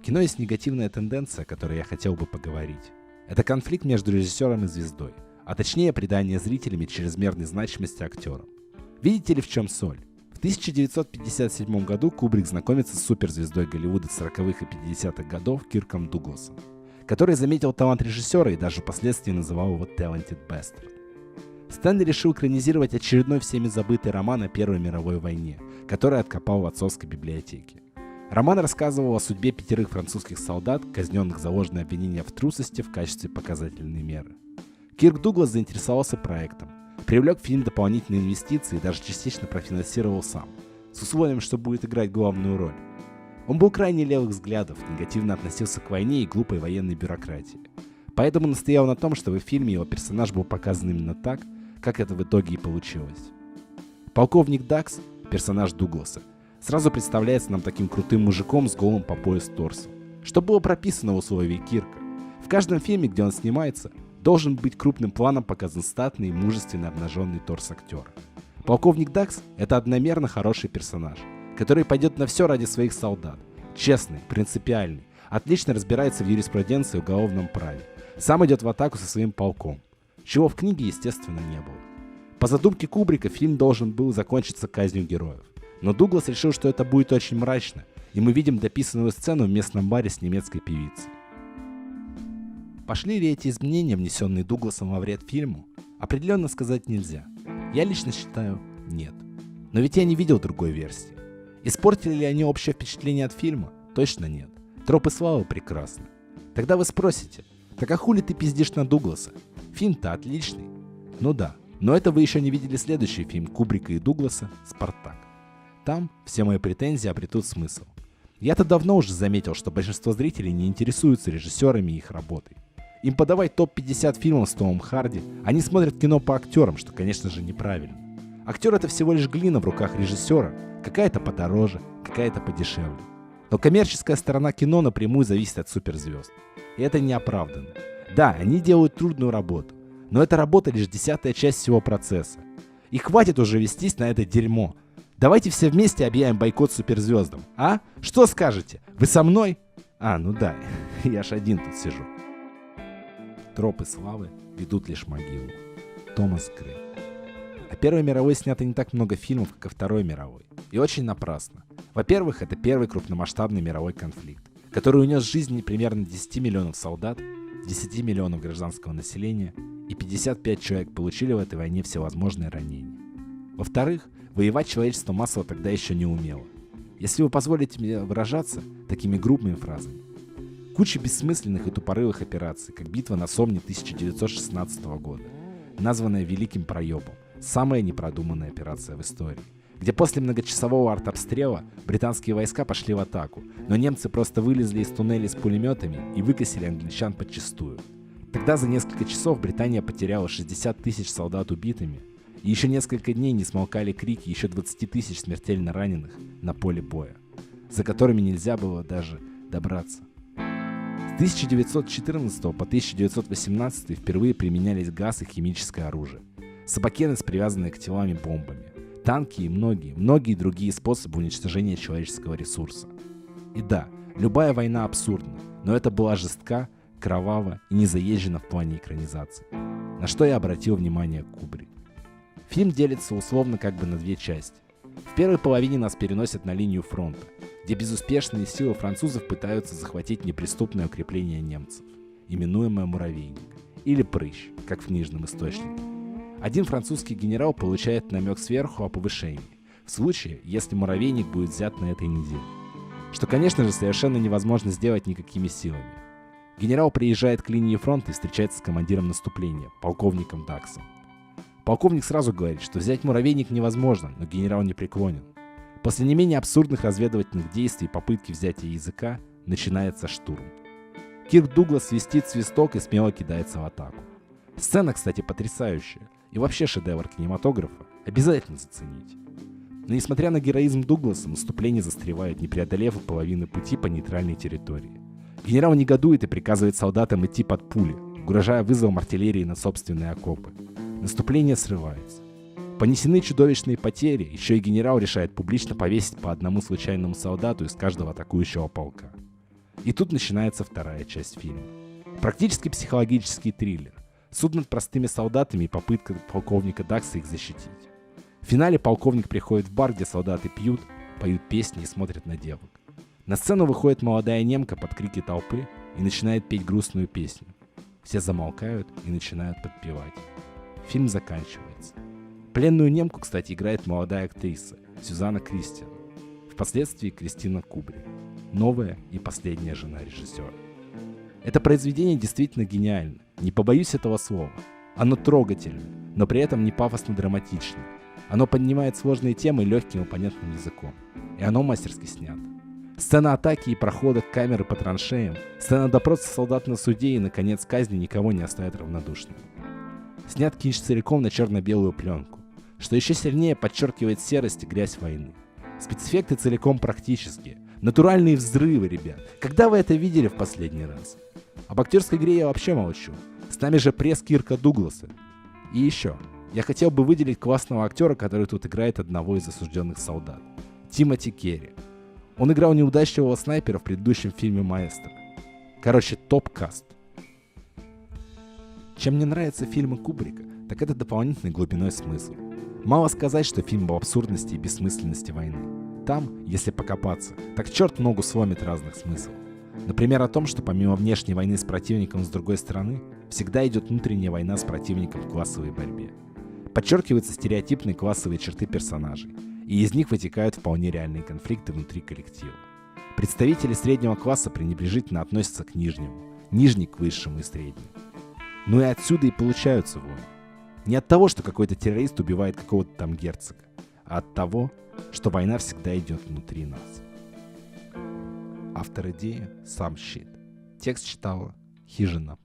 кино есть негативная тенденция, о которой я хотел бы поговорить. Это конфликт между режиссером и звездой, а точнее придание зрителями чрезмерной значимости актерам. Видите ли, в чем соль? В 1957 году Кубрик знакомится с суперзвездой Голливуда 40-х и 50-х годов Кирком Дугласом, который заметил талант режиссера и даже впоследствии называл его «talented bastard». Стэнли решил экранизировать очередной всеми забытый роман о Первой мировой войне, который откопал в отцовской библиотеке. Роман рассказывал о судьбе 5 французских солдат, казненных за ложное обвинение в трусости в качестве показательной меры. Кирк Дуглас заинтересовался проектом, привлек в фильм дополнительные инвестиции и даже частично профинансировал сам, с условием, что будет играть главную роль. Он был крайне левых взглядов, негативно относился к войне и глупой военной бюрократии. Поэтому настоял на том, чтобы в фильме его персонаж был показан именно так, как это в итоге и получилось. Полковник Дакс, персонаж Дугласа, сразу представляется нам таким крутым мужиком с голым по пояс торсом, что было прописано в условии Кирка. В каждом фильме, где он снимается, должен быть крупным планом показан статный и мужественный обнаженный торс актера. Полковник Дакс – это одномерно хороший персонаж, который пойдет на все ради своих солдат, честный, принципиальный, отлично разбирается в юриспруденции и уголовном праве, сам идет в атаку со своим полком, чего в книге, естественно, не было. По задумке Кубрика фильм должен был закончиться казнью героев, но Дуглас решил, что это будет очень мрачно, и мы видим дописанную сцену в местном баре с немецкой певицей. Пошли ли эти изменения, внесенные Дугласом во вред фильму? Определенно сказать нельзя. Я лично считаю, нет. Но ведь я не видел другой версии. Испортили ли они общее впечатление от фильма? Точно нет. Тропы славы прекрасны. Тогда вы спросите, так а хули ты пиздишь на Дугласа? Фильм-то отличный. Ну да, но это вы еще не видели следующий фильм Кубрика и Дугласа «Спартак». Там все мои претензии обретут смысл. Я-то давно уже заметил, что большинство зрителей не интересуются режиссерами и их работой. Им подавай топ-50 фильмов с Томом Харди, они смотрят кино по актерам, что, конечно же, неправильно. Актер — это всего лишь глина в руках режиссера, какая-то подороже, какая-то подешевле. Но коммерческая сторона кино напрямую зависит от суперзвезд. И это неоправданно. Да, они делают трудную работу, но эта работа лишь 10-я часть всего процесса. И хватит уже вестись на это дерьмо. Давайте все вместе объявим бойкот суперзвездам, а? Что скажете? Вы со мной? А, ну да, я ж один тут сижу. Тропы славы ведут лишь могилу. Томас Грей. О Первой мировой снято не так много фильмов, как о Второй мировой. И очень напрасно. Во-первых, это первый крупномасштабный мировой конфликт, который унес жизни примерно 10 миллионов солдат, 10 миллионов гражданского населения, и 55 человек получили в этой войне всевозможные ранения. Во-вторых, воевать человечество массово тогда еще не умело. Если вы позволите мне выражаться такими грубыми фразами. Куча бессмысленных и тупорылых операций, как битва на Сомне 1916 года, названная Великим проебом, самая непродуманная операция в истории, где после многочасового артобстрела британские войска пошли в атаку, но немцы просто вылезли из туннелей с пулеметами и выкосили англичан подчистую. Тогда за несколько часов Британия потеряла 60 тысяч солдат убитыми, и еще несколько дней не смолкали крики еще 20 тысяч смертельно раненых на поле боя, за которыми нельзя было даже добраться. С 1914 по 1918 впервые применялись газ и химическое оружие, собакены с привязанными к телам бомбами, танки и многие другие способы уничтожения человеческого ресурса. И да, любая война абсурдна, но это была жестка, кровава и не заезжена в плане экранизации. На что я обратил внимание Кубрик. Фильм делится условно как бы на две части. В первой половине нас переносят на линию фронта, где безуспешные силы французов пытаются захватить неприступное укрепление немцев, именуемое «Муравейник», или «Прыщ», как в книжном источнике. Один французский генерал получает намек сверху о повышении, в случае, если «Муравейник» будет взят на этой неделе. Что, конечно же, совершенно невозможно сделать никакими силами. Генерал приезжает к линии фронта и встречается с командиром наступления, полковником Даксом. Полковник сразу говорит, что взять «Муравейник» невозможно, но генерал не преклонен. После не менее абсурдных разведывательных действий и попытки взятия языка начинается штурм. Кирк Дуглас свистит свисток и смело кидается в атаку. Сцена, кстати, потрясающая и вообще шедевр кинематографа, обязательно зацените. Но несмотря на героизм Дугласа, наступление застревает, не преодолев половины пути по нейтральной территории. Генерал негодует и приказывает солдатам идти под пули, угрожая вызовом артиллерии на собственные окопы. Наступление срывается. Понесены чудовищные потери, еще и генерал решает публично повесить по одному случайному солдату из каждого атакующего полка. И тут начинается вторая часть фильма. Практически психологический триллер. Суд над простыми солдатами и попытка полковника Дакса их защитить. В финале полковник приходит в бар, где солдаты пьют, поют песни и смотрят на девок. На сцену выходит молодая немка под крики толпы и начинает петь грустную песню. Все замолкают и начинают подпевать. Фильм заканчивается. Пленную немку, кстати, играет молодая актриса Сюзанна Кристиан. Впоследствии Кристина Кубрик. Новая и последняя жена режиссера. Это произведение действительно гениально, не побоюсь этого слова. Оно трогательно, но при этом не пафосно-драматично. Оно поднимает сложные темы легким и понятным языком. И оно мастерски снято. Сцена атаки и прохода камеры по траншеям, сцена допроса солдат на суде и, наконец, казни никого не оставит равнодушным. Снят кинч целиком на черно-белую пленку, что еще сильнее подчеркивает серость и грязь войны. Спецэффекты целиком практические. Натуральные взрывы, ребят. Когда вы это видели в последний раз? Об актерской игре я вообще молчу. С нами же пресс Кирка Дугласа. И еще. Я хотел бы выделить классного актера, который тут играет одного из осужденных солдат. Тимоти Керри. Он играл неудачливого снайпера в предыдущем фильме «Маэстро». Короче, топ-каст. Чем мне нравятся фильмы Кубрика, так это дополнительный глубиной смысл. Мало сказать, что фильм об абсурдности и бессмысленности войны. Там, если покопаться, так черт ногу сломит разных смыслов. Например, о том, что помимо внешней войны с противником с другой стороны, всегда идет внутренняя война с противником в классовой борьбе. Подчеркиваются стереотипные классовые черты персонажей, и из них вытекают вполне реальные конфликты внутри коллектива. Представители среднего класса пренебрежительно относятся к нижнему, нижний к высшему и среднему. Ну и отсюда и получаются войны. Не от того, что какой-то террорист убивает какого-то там герцога, а от того, что война всегда идет внутри нас. Автор идеи сам щит. Текст читала Хижина.